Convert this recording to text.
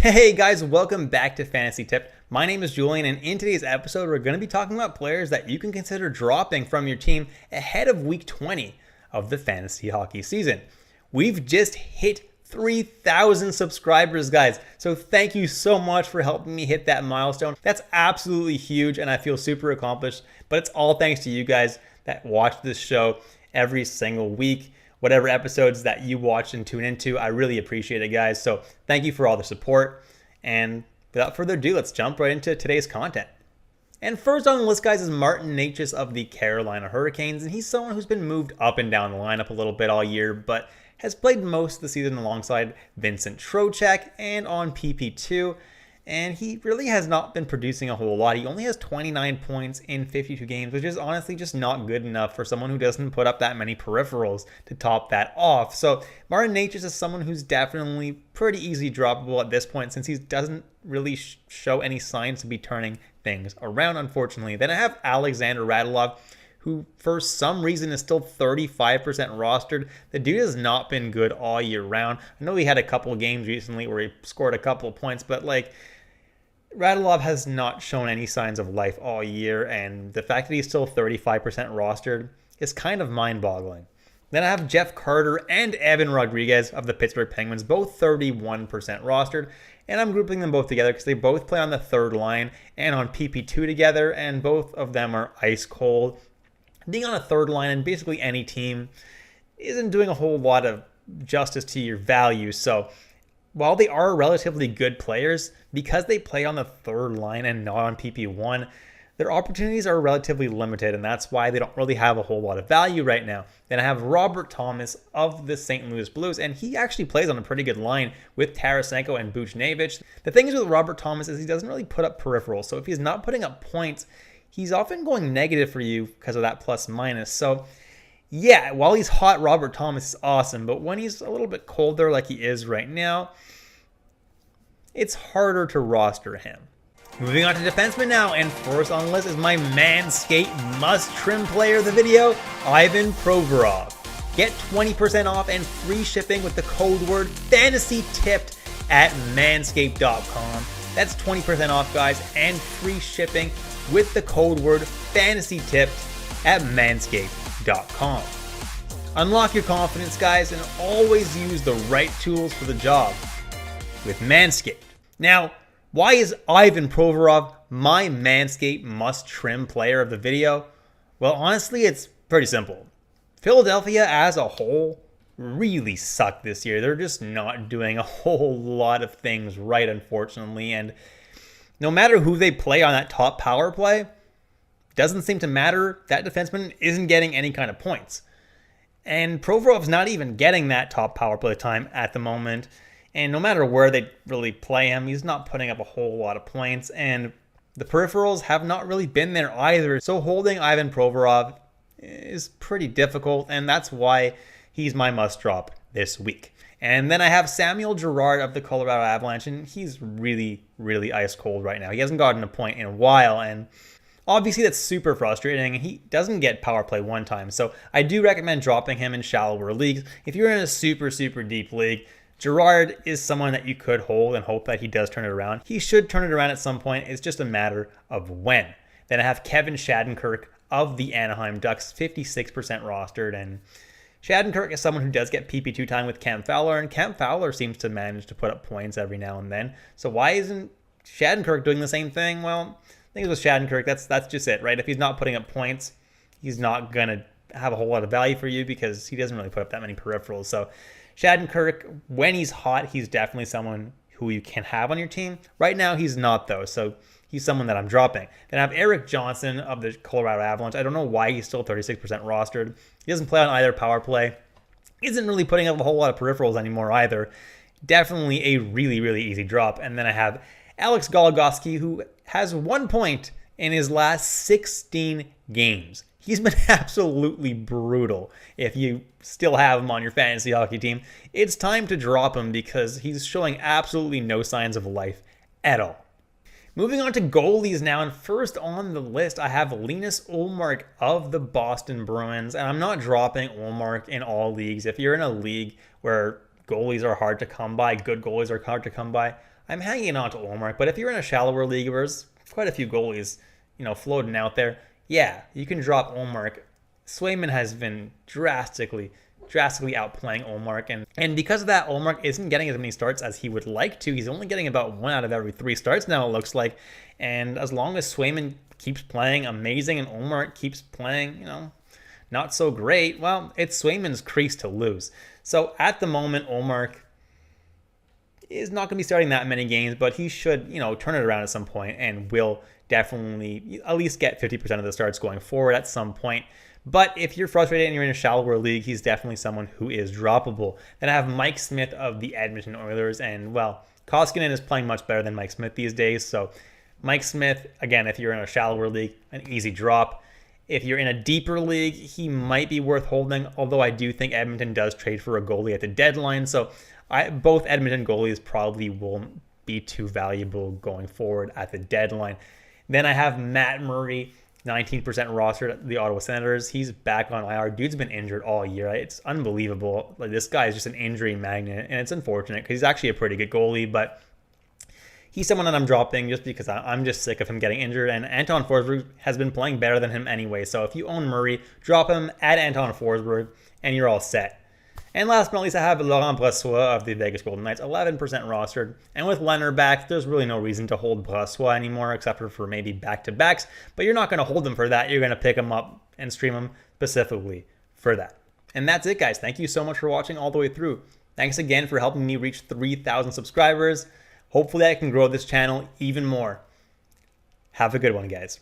Hey guys, welcome back to Fantasy Tip. My name is Julian, and in today's episode, we're going to be talking about players that you can consider dropping from your team ahead of week 20 of the fantasy hockey season. We've just hit 3,000 subscribers, guys. So thank you so much for helping me hit that milestone. That's absolutely huge, and I feel super accomplished. But it's all thanks to you guys that watch this show every single week. Whatever episodes that you watch and tune into, I really appreciate it, guys. So thank you for all the support. And without further ado, let's jump right into today's content. And first on the list, guys, is Martin Necas of the Carolina Hurricanes. And he's someone who's been moved up and down the lineup a little bit all year, but has played most of the season alongside Vincent Trocheck and on PP2. And he really has not been producing a whole lot. He only has 29 points in 52 games, which is honestly just not good enough for someone who doesn't put up that many peripherals to top that off. So Martin Necas is someone who's definitely pretty easy droppable at this point, since he doesn't really show any signs to be turning things around, unfortunately. Then I have Alexander Radulov, who for some reason is still 35% rostered. The dude has not been good all year round. I know he had a couple of games recently where he scored a couple of points, but Radulov has not shown any signs of life all year, and the fact that he's still 35% rostered is kind of mind-boggling. Then I have Jeff Carter and Evan Rodriguez of the Pittsburgh Penguins, both 31% rostered, and I'm grouping them both together because they both play on the third line and on PP2 together, and both of them are ice cold. Being on a third line in basically any team isn't doing a whole lot of justice to your value, so while they are relatively good players, because they play on the third line and not on PP1, their opportunities are relatively limited, and that's why they don't really have a whole lot of value right now. Then I have Robert Thomas of the St. Louis Blues, and he actually plays on a pretty good line with Tarasenko and Buchnevich. The thing is with Robert Thomas is he doesn't really put up peripherals, so if he's not putting up points, he's often going negative for you because of that plus-minus. So yeah, while he's hot, Robert Thomas is awesome, but when he's a little bit colder like he is right now, it's harder to roster him. Moving on to defensemen now, and first on the list is my MANSCAPED must-trim player of the video, Ivan Provorov. Get 20% off and free shipping with the code word FANTASYTIPPED at manscaped.com. That's 20% off, guys, and free shipping with the code word FANTASYTIPPED at manscaped.com. Unlock your confidence, guys, and always use the right tools for the job with Manscaped. Now, why is Ivan Provorov my Manscaped must-trim player of the video? Well, honestly, it's pretty simple. Philadelphia as a whole really sucked this year. They're just not doing a whole lot of things right, unfortunately, and no matter who they play on that top power play, doesn't seem to matter. That defenseman isn't getting any kind of points. And Provorov's not even getting that top power play time at the moment. And no matter where they really play him, he's not putting up a whole lot of points. And the peripherals have not really been there either. So holding Ivan Provorov is pretty difficult. And that's why he's my must drop this week. And then I have Samuel Girard of the Colorado Avalanche. And he's really, really ice cold right now. He hasn't gotten a point in a while. And obviously, that's super frustrating, and he doesn't get power play one time. So I do recommend dropping him in shallower leagues. If you're in a super, super deep league, Girard is someone that you could hold and hope that he does turn it around. He should turn it around at some point. It's just a matter of when. Then I have Kevin Shattenkirk of the Anaheim Ducks, 56% rostered. And Shattenkirk is someone who does get PP2 time with Cam Fowler, and Cam Fowler seems to manage to put up points every now and then. So why isn't Shattenkirk doing the same thing? Well, I think with Shattenkirk, that's just it, right? If he's not putting up points, he's not going to have a whole lot of value for you because he doesn't really put up that many peripherals. So Shattenkirk, when he's hot, he's definitely someone who you can have on your team. Right now, he's not, though, so he's someone that I'm dropping. Then I have Eric Johnson of the Colorado Avalanche. I don't know why he's still 36% rostered. He doesn't play on either power play. Isn't really putting up a whole lot of peripherals anymore either. Definitely a really, really easy drop. And then I have Alex Goligoski, who has 1 point in his last 16 games. He's been absolutely brutal. If you still have him on your fantasy hockey team, it's time to drop him because he's showing absolutely no signs of life at all. Moving on to goalies now, and first on the list, I have Linus Ullmark of the Boston Bruins, and I'm not dropping Ullmark in all leagues. If you're in a league where goalies are hard to come by, good goalies are hard to come by, I'm hanging on to Ullmark, but if you're in a shallower league where there's quite a few goalies, floating out there, yeah, you can drop Ullmark. Swayman has been drastically outplaying Ullmark, and because of that, Ullmark isn't getting as many starts as he would like to. He's only getting about 1 out of every 3 starts now, it looks like. And as long as Swayman keeps playing amazing and Ullmark keeps playing, not so great, well, it's Swayman's crease to lose. So at the moment, Ullmark is not going to be starting that many games, but he should, turn it around at some point and will definitely at least get 50% of the starts going forward at some point. But if you're frustrated and you're in a shallower league, he's definitely someone who is droppable. Then I have Mike Smith of the Edmonton Oilers, and well, Koskinen is playing much better than Mike Smith these days. So Mike Smith, again, if you're in a shallower league, an easy drop. If you're in a deeper league, he might be worth holding, although I do think Edmonton does trade for a goalie at the deadline. So both Edmonton goalies probably won't be too valuable going forward at the deadline. Then I have Matt Murray, 19% rostered at the Ottawa Senators. He's back on IR. Dude's been injured all year. It's unbelievable. Like, this guy is just an injury magnet, and it's unfortunate because he's actually a pretty good goalie, but he's someone that I'm dropping just because I'm just sick of him getting injured, and Anton Forsberg has been playing better than him anyway. So if you own Murray, drop him, add Anton Forsberg, and you're all set. And last but not least, I have Laurent Brossoit of the Vegas Golden Knights, 11% rostered. And with Leonard back, there's really no reason to hold Brossoit anymore, except for maybe back-to-backs. But you're not going to hold him for that. You're going to pick him up and stream him specifically for that. And that's it, guys. Thank you so much for watching all the way through. Thanks again for helping me reach 3,000 subscribers. Hopefully I can grow this channel even more. Have a good one, guys.